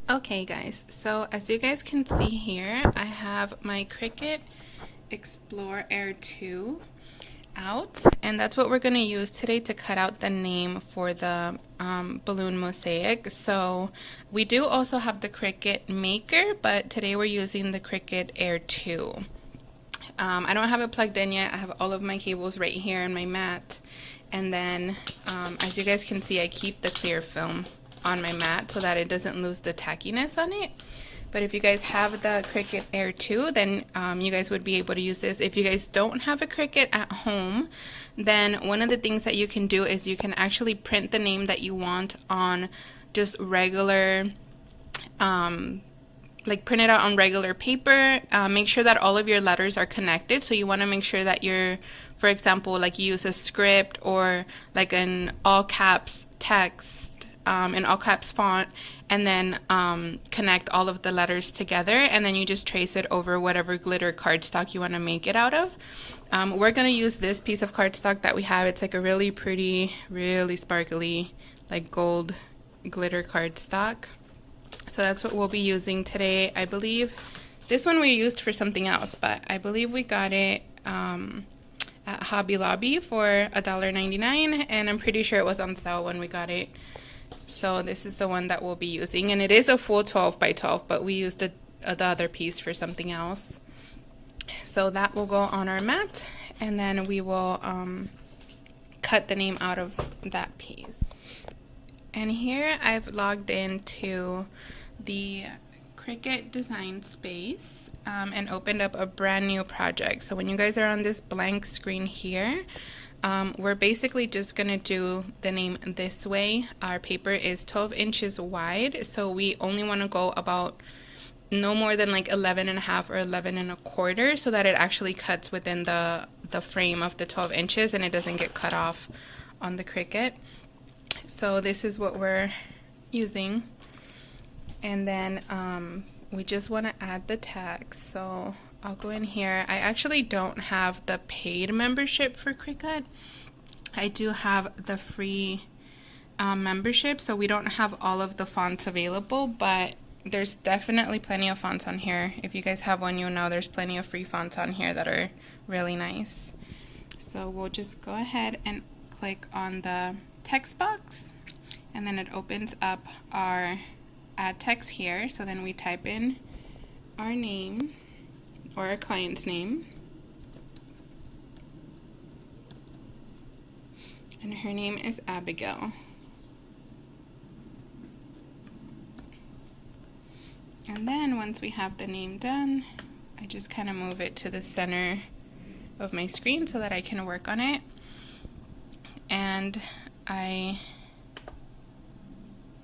Okay guys, so as you guys can see here, I have my Cricut Explore Air 2 out, and that's what we're going to use today to cut out the name for the balloon mosaic. So we do also have the Cricut Maker, but today we're using the Cricut Air 2. I don't have it plugged in yet. I have all of my cables right here in my mat, and then as you guys can see, I keep the clear film on my mat so that it doesn't lose the tackiness on it. But if you guys have the Cricut Air 2, then you guys would be able to use this. If you guys don't have a Cricut at home, then one of the things that you can do is you can actually print the name that you want on just regular print it out on regular paper. Make sure that all of your letters are connected. So you want to make sure that you're, for example, like you use a script or like an all caps text, in all caps font, and then connect all of the letters together, and then you just trace it over whatever glitter cardstock you want to make it out of. We're going to use this piece of cardstock that we have. It's like a really pretty, really sparkly, like gold glitter cardstock. So that's what we'll be using today. I believe this one we used for something else, but I believe we got it at Hobby Lobby for $1.99, and I'm pretty sure it was on sale when we got it. So this is the one that we'll be using, and it is a full 12 by 12, but we used the other piece for something else. So that will go on our mat, and then we will cut the name out of that piece. And here I've logged into the Cricut design space and opened up a brand new project. So when you guys are on this blank screen here, we're basically just gonna do the name this way. Our paper is 12 inches wide, so we only want to go about no more than like 11.5 or 11.25, so that it actually cuts within the frame of the 12 inches and it doesn't get cut off on the Cricut. So this is what we're using, and then we just want to add the text. So I'll go in here. I actually don't have the paid membership for Cricut. I do have the free membership, so we don't have all of the fonts available, but there's definitely plenty of fonts on here. If you guys have one, you'll know there's plenty of free fonts on here that are really nice. So we'll just go ahead and click on the text box, and then it opens up our add text here. So then we type in our name or our client's name, and her name is Abigail. And then once we have the name done, I just kind of move it to the center of my screen so that I can work on it. And I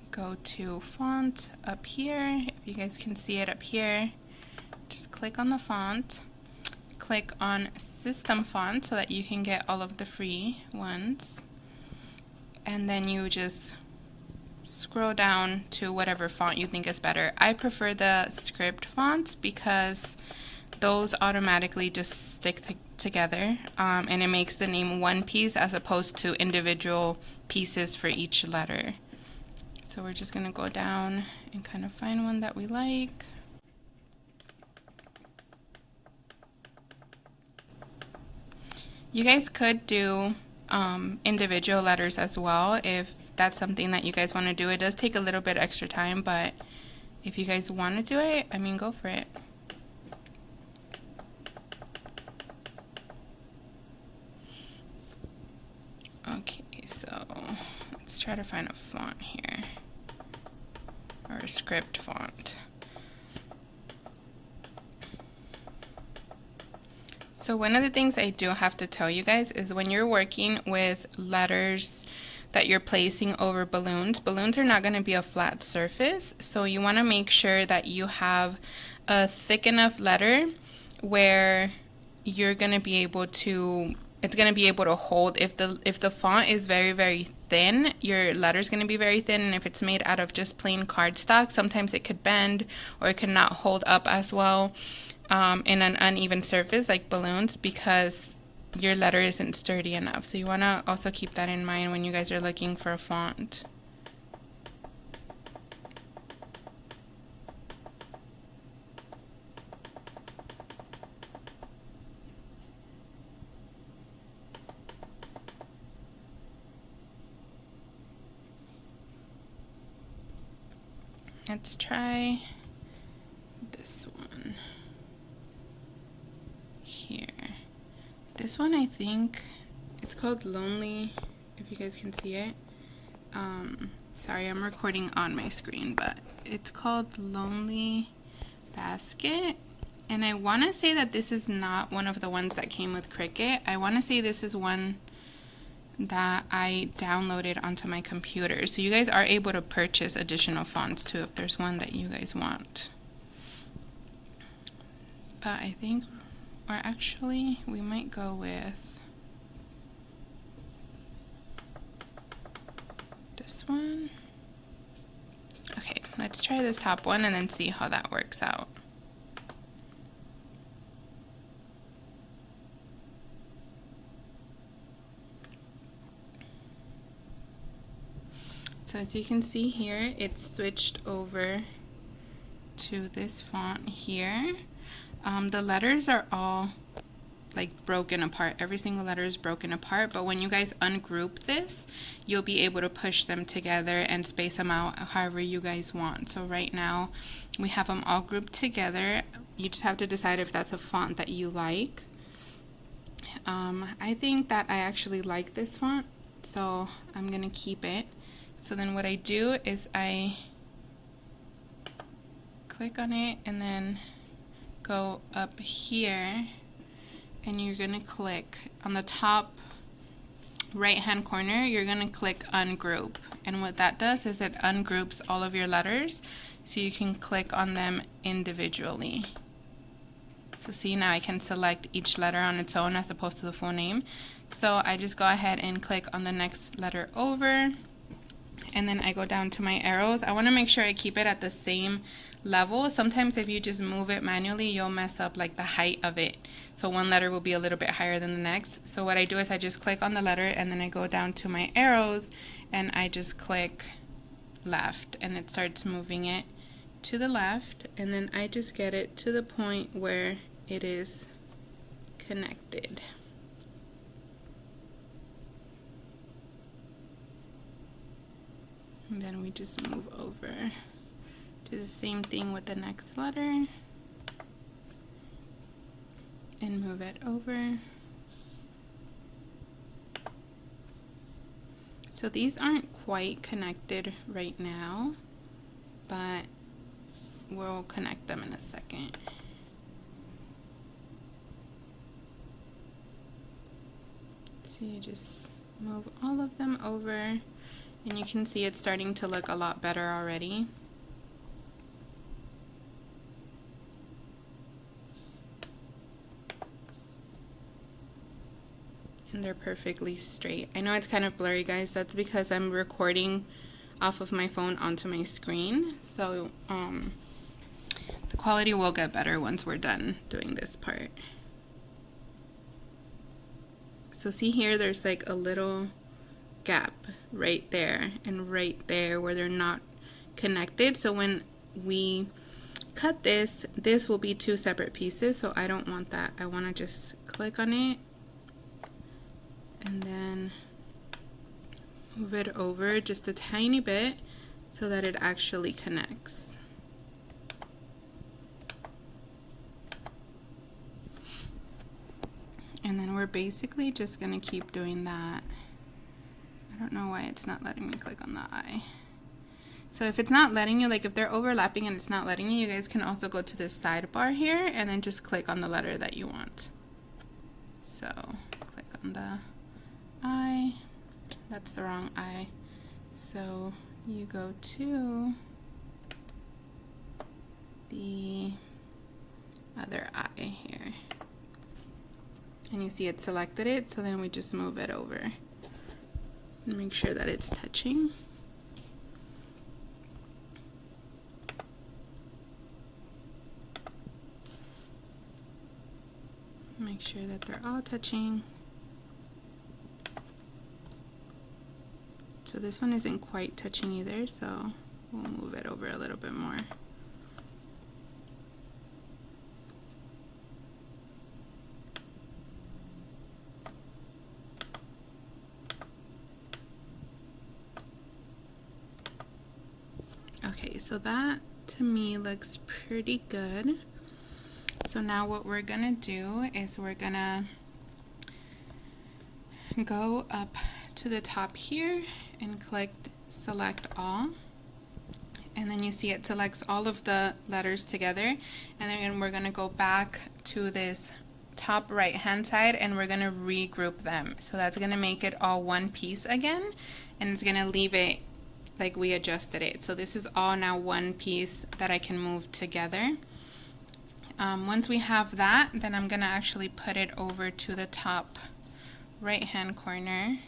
go to font up here. If you guys can see it up here, just click on the font, click on system font so that you can get all of the free ones, and then you just scroll down to whatever font you think is better. I prefer the script fonts because those automatically just stick together, and it makes the name one piece as opposed to individual pieces for each letter. So we're just going to go down and kind of find one that we like. You guys could do individual letters as well if that's something that you guys want to do. It does take a little bit extra time, but if you guys want to do it, I mean, go for it. Okay, so let's try to find a font here, or a script font. So one of the things I do have to tell you guys is when you're working with letters that you're placing over balloons, balloons are not going to be a flat surface, so you want to make sure that you have a thick enough letter where you're going to be able to, it's going to be able to hold. If the font is very, very thin, your letter's going to be very thin, and if it's made out of just plain cardstock, sometimes it could bend or it could not hold up as well in an uneven surface like balloons, because your letter isn't sturdy enough. So you want to also keep that in mind when you guys are looking for a font. let's try this one here. This one, I think it's called Lonely, if you guys can see it. Sorry, I'm recording on my screen, but it's called Lonely Basket. And I want to say that this is not one of the ones that came with Cricut. I want to say this is one that I downloaded onto my computer. So you guys are able to purchase additional fonts too if there's one that you guys want. But I think, or actually, we might go with this one. Okay, let's try this top one and then see how that works out. So as you can see here, it's switched over to this font here. The letters are all like broken apart. Every single letter is broken apart, but when you guys ungroup this, you'll be able to push them together and space them out however you guys want. So right now we have them all grouped together. You just have to decide if that's a font that you like. I think that I actually like this font, so I'm gonna keep it. So then what I do is I click on it and then go up here, and you're gonna click on the top right hand corner, you're gonna click ungroup, and what that does is it ungroups all of your letters so you can click on them individually. So see, now I can select each letter on its own as opposed to the full name. So I just go ahead and click on the next letter over, and then I go down to my arrows. I want to make sure I keep it at the same level. Sometimes if you just move it manually, you'll mess up like the height of it. So one letter will be a little bit higher than the next. So what I do is I just click on the letter and then I go down to my arrows and I just click left, and it starts moving it to the left, and then I just get it to the point where it is connected. And then we just move over. Do the same thing with the next letter and move it over. So these aren't quite connected right now, but we'll connect them in a second. So you just move all of them over, and you can see it's starting to look a lot better already. And they're perfectly straight. I know it's kind of blurry, guys. That's because I'm recording off of my phone onto my screen. So the quality will get better once we're done doing this part. So see here, there's like a little gap right there and right there where they're not connected. So when we cut this, this will be two separate pieces, so I don't want that. I want to just click on it and then move it over just a tiny bit so that it actually connects. And then we're basically just going to keep doing that. I don't know why it's not letting me click on the eye. So if it's not letting you, like if they're overlapping and it's not letting you, you guys can also go to this sidebar here and then just click on the letter that you want. So click on the eye. That's the wrong eye. So you go to the other eye here. And you see it selected it, so then we just move it over and make sure that it's touching. Make sure that they're all touching. So this one isn't quite touching either, so we'll move it over a little bit more. Okay, so that to me looks pretty good. So now what we're gonna do is we're gonna go up to the top here and click select all, and then you see it selects all of the letters together, and then we're gonna go back to this top right hand side and we're gonna regroup them. So that's gonna make it all one piece again, and it's gonna leave it like we adjusted it. So this is all now one piece that I can move together. Once we have that, then I'm gonna actually put it over to the top right hand corner,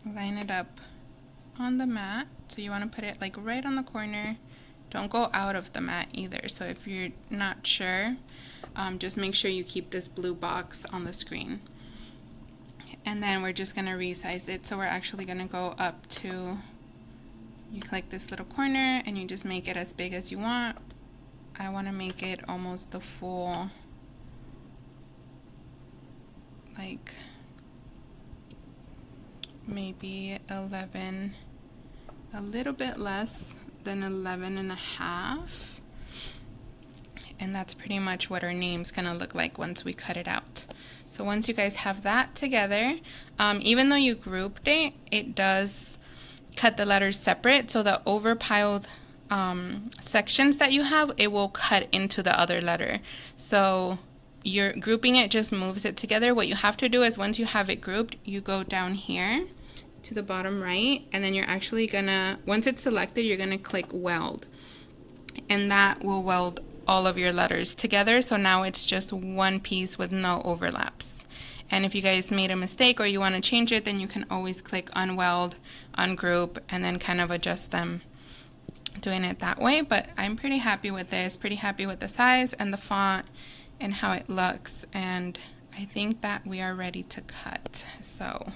line it up on the mat. So you want to put it like right on the corner. Don't go out of the mat either. So if you're not sure, just make sure you keep this blue box on the screen. And then we're just going to resize it. So we're actually going to go up to, you click this little corner and you just make it as big as you want. I want to make it almost the full, like maybe 11, a little bit less than 11 and a half. And that's pretty much what our name's gonna look like once we cut it out. So once you guys have that together, even though you grouped it, it does cut the letters separate. So the overpiled sections that you have, it will cut into the other letter. So you're grouping it just moves it together. What you have to do is once you have it grouped, you go down here to the bottom right, and then you're actually gonna, once it's selected, you're gonna click weld, and that will weld all of your letters together. So now it's just one piece with no overlaps. And if you guys made a mistake or you want to change it, then you can always click unweld, ungroup, and then kind of adjust them doing it that way. But I'm pretty happy with this, pretty happy with the size and the font and how it looks, and I think that we are ready to cut. So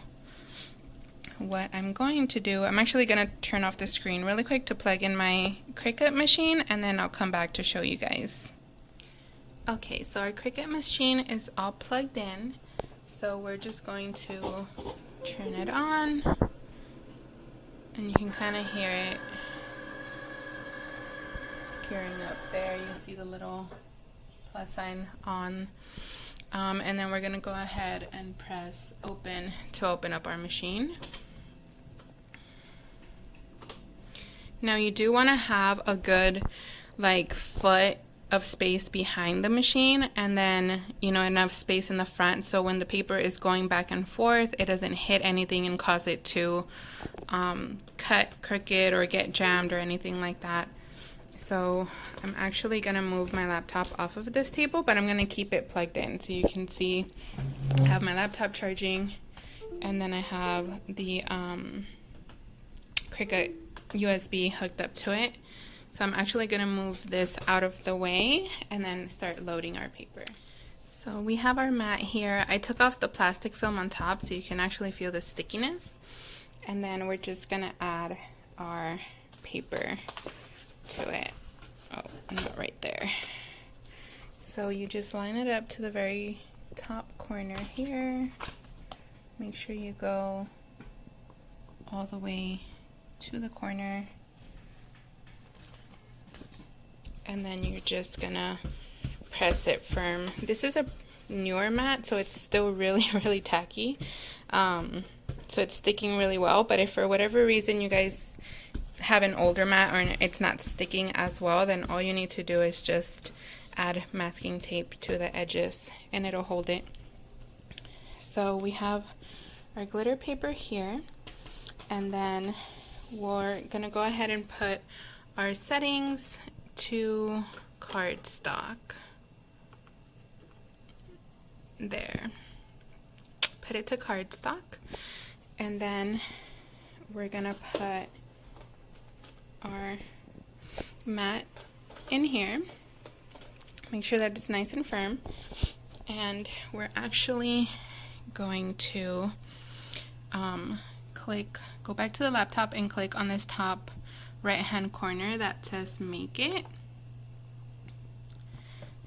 what I'm going to do, I'm actually going to turn off the screen really quick to plug in my Cricut machine, and then I'll come back to show you guys. Okay, so our Cricut machine is all plugged in, so we're just going to turn it on, and you can kind of hear it gearing up there. You see the little plus sign on. And then we're going to go ahead and press open to open up our machine. Now you do want to have a good like foot of space behind the machine, and then enough space in the front so when the paper is going back and forth, it doesn't hit anything and cause it to cut crooked or get jammed or anything like that. So I'm actually going to move my laptop off of this table, but I'm going to keep it plugged in. So you can see I have my laptop charging, and then I have the Cricut USB hooked up to it. So I'm actually going to move this out of the way and then start loading our paper. So we have our mat here. I took off the plastic film on top so you can actually feel the stickiness. And then we're just going to add our paper to it. Oh, not right there. So you just line it up to the very top corner here. Make sure you go all the way to the corner. And then you're just gonna press it firm. This is a newer mat, so it's still really, really tacky. So it's sticking really well, but if for whatever reason you guys have an older mat or it's not sticking as well, then all you need to do is just add masking tape to the edges and it'll hold it. So we have our glitter paper here, and then we're gonna go ahead and put our settings to cardstock. There. Put it to cardstock, and then we're gonna put our mat in here. Make sure that it's nice and firm, and we're actually going to go back to the laptop and click on this top right hand corner that says make it,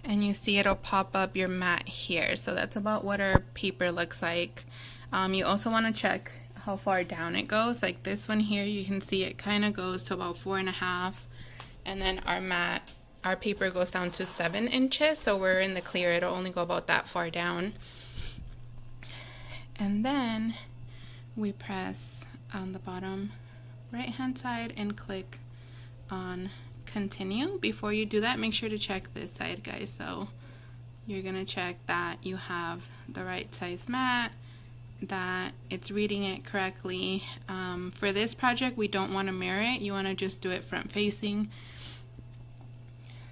and you see it'll pop up your mat here. So that's about what our paper looks like. You also want to check how far down it goes. Like this one here, you can see it kind of goes to about 4.5, and then our paper goes down to 7 inches, so we're in the clear. It'll only go about that far down. And then we press on the bottom right hand side and click on continue. Before you do that, make sure to check this side, guys. So you're gonna check that you have the right size mat, that it's reading it correctly. For this project, we don't want to mirror it. You want to just do it front facing.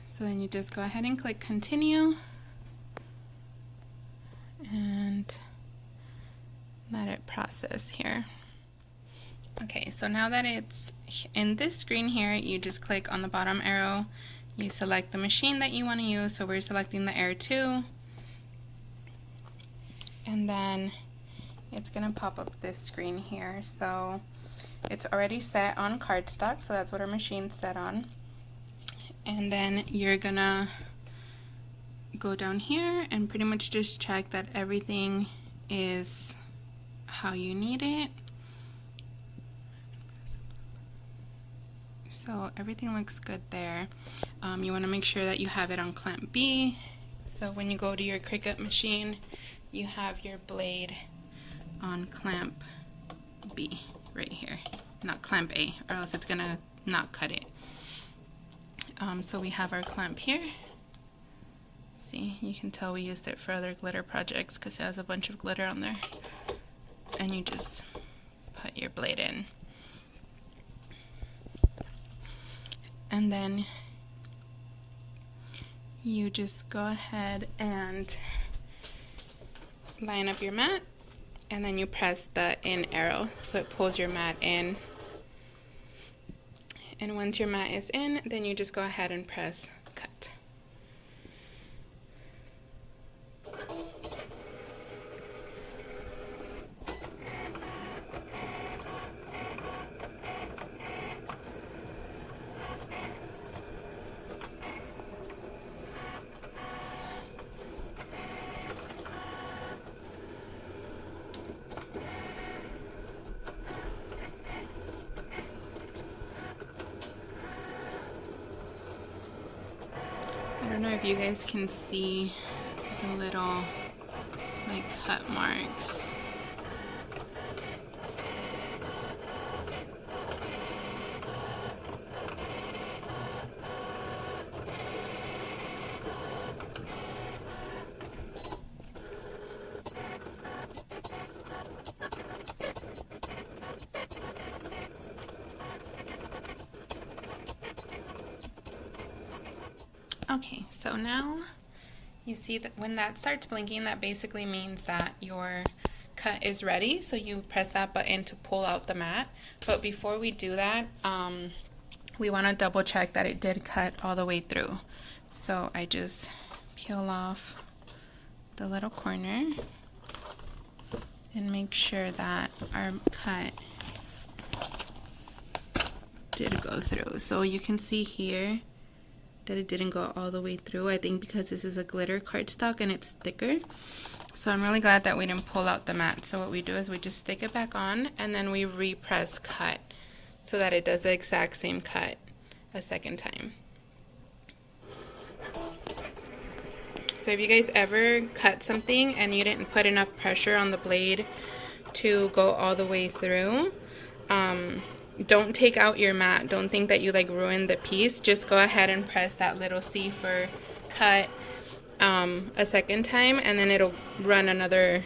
So then you just go ahead and click continue and let it process here. Okay, so now that it's in this screen here, you just click on the bottom arrow, you select the machine that you want to use. So we're selecting the Air 2, and then it's gonna pop up this screen here. So it's already set on cardstock, so that's what our machine's set on. And then you're gonna go down here and pretty much just check that everything is how you need it. So everything looks good there. You want to make sure that you have it on clamp B. So when you go to your Cricut machine, you have your blade on clamp B right here, not clamp A, or else it's gonna not cut it. So we have our clamp here. See, you can tell we used it for other glitter projects because it has a bunch of glitter on there. And you just put your blade in. And then you just go ahead and line up your mat, and then you press the in arrow so it pulls your mat in. And once your mat is in, then you just go ahead and press cut. I don't know if you guys can see the little like cut marks. Okay, so now you see that when that starts blinking, that basically means that your cut is ready. So you press that button to pull out the mat. But before we do that, we want to double check that it did cut all the way through. So I just peel off the little corner and make sure that our cut did go through. So you can see here that it didn't go all the way through, I think because this is a glitter cardstock and it's thicker. So I'm really glad that we didn't pull out the mat. So what we do is we just stick it back on and then we repress cut so that it does the exact same cut a second time. So if you guys ever cut something and you didn't put enough pressure on the blade to go all the way through, don't take out your mat. Don't think that you like ruined the piece. Just go ahead and press that little C for cut a second time, and then it'll run another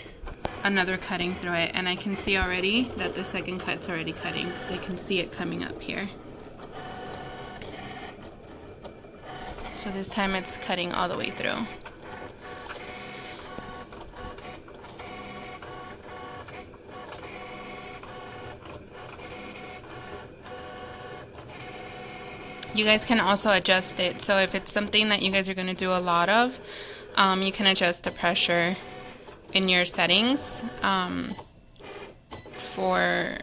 cutting through it. And I can see already that the second cut's already cutting because I can see it coming up here. So this time it's cutting all the way through. You guys can also adjust it. So if it's something that you guys are going to do a lot of, you can adjust the pressure in your settings or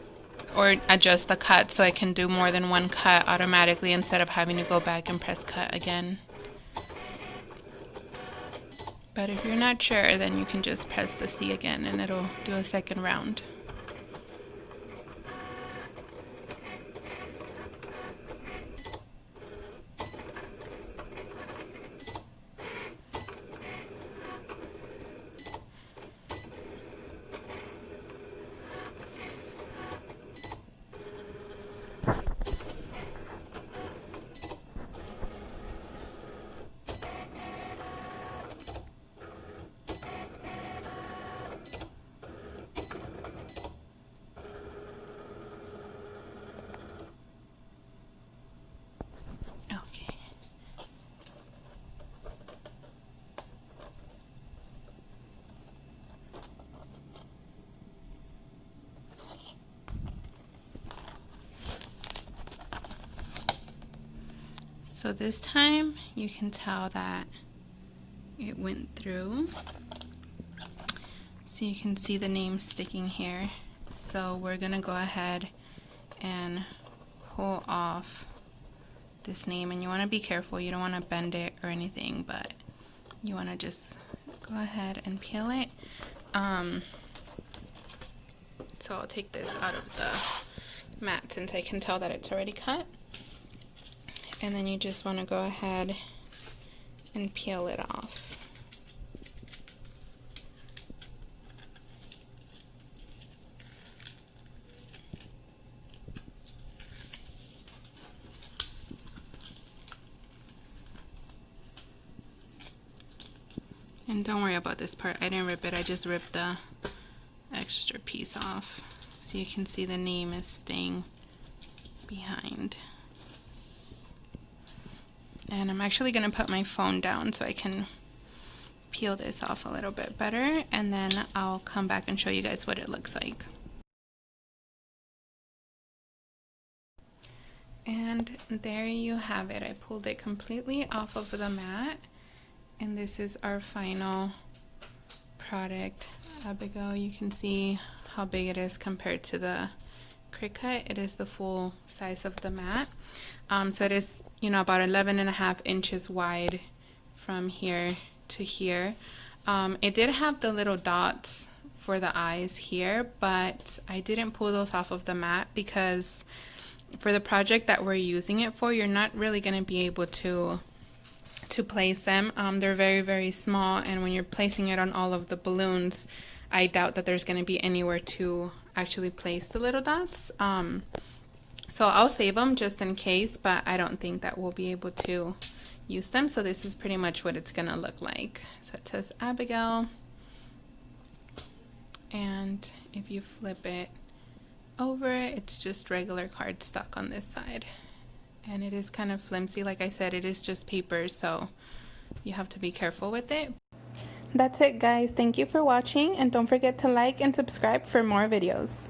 adjust the cut so it can do more than one cut automatically instead of having to go back and press cut again. But if you're not sure, then you can just press the C again and it'll do a second round. So this time you can tell that it went through. So you can see the name sticking here. So we're gonna go ahead and pull off this name, and you want to be careful. You don't want to bend it or anything, but you want to just go ahead and peel it. So I'll take this out of the mat since I can tell that it's already cut. And then you just want to go ahead and peel it off. And don't worry about this part. I didn't rip it. I just ripped the extra piece off. So you can see the name is staying behind. And I'm actually going to put my phone down so I can peel this off a little bit better. And then I'll come back and show you guys what it looks like. And there you have it. I pulled it completely off of the mat. And this is our final product. Abigail, you can see how big it is compared to the Cricut. It is the full size of the mat. So it is, you know, about 11.5 inches wide from here to here. It did have the little dots for the eyes here, but I didn't pull those off of the mat because for the project that we're using it for, you're not really going to be able to place them. They're very, very small, and when you're placing it on all of the balloons, I doubt that there's going to be anywhere to actually place the little dots. So I'll save them just in case, but I don't think that we'll be able to use them. So this is pretty much what it's going to look like. So it says Abigail, and if you flip it over, it's just regular cardstock on this side. And it is kind of flimsy. Like I said, it is just paper, so you have to be careful with it. That's it, guys. Thank you for watching, and don't forget to like and subscribe for more videos.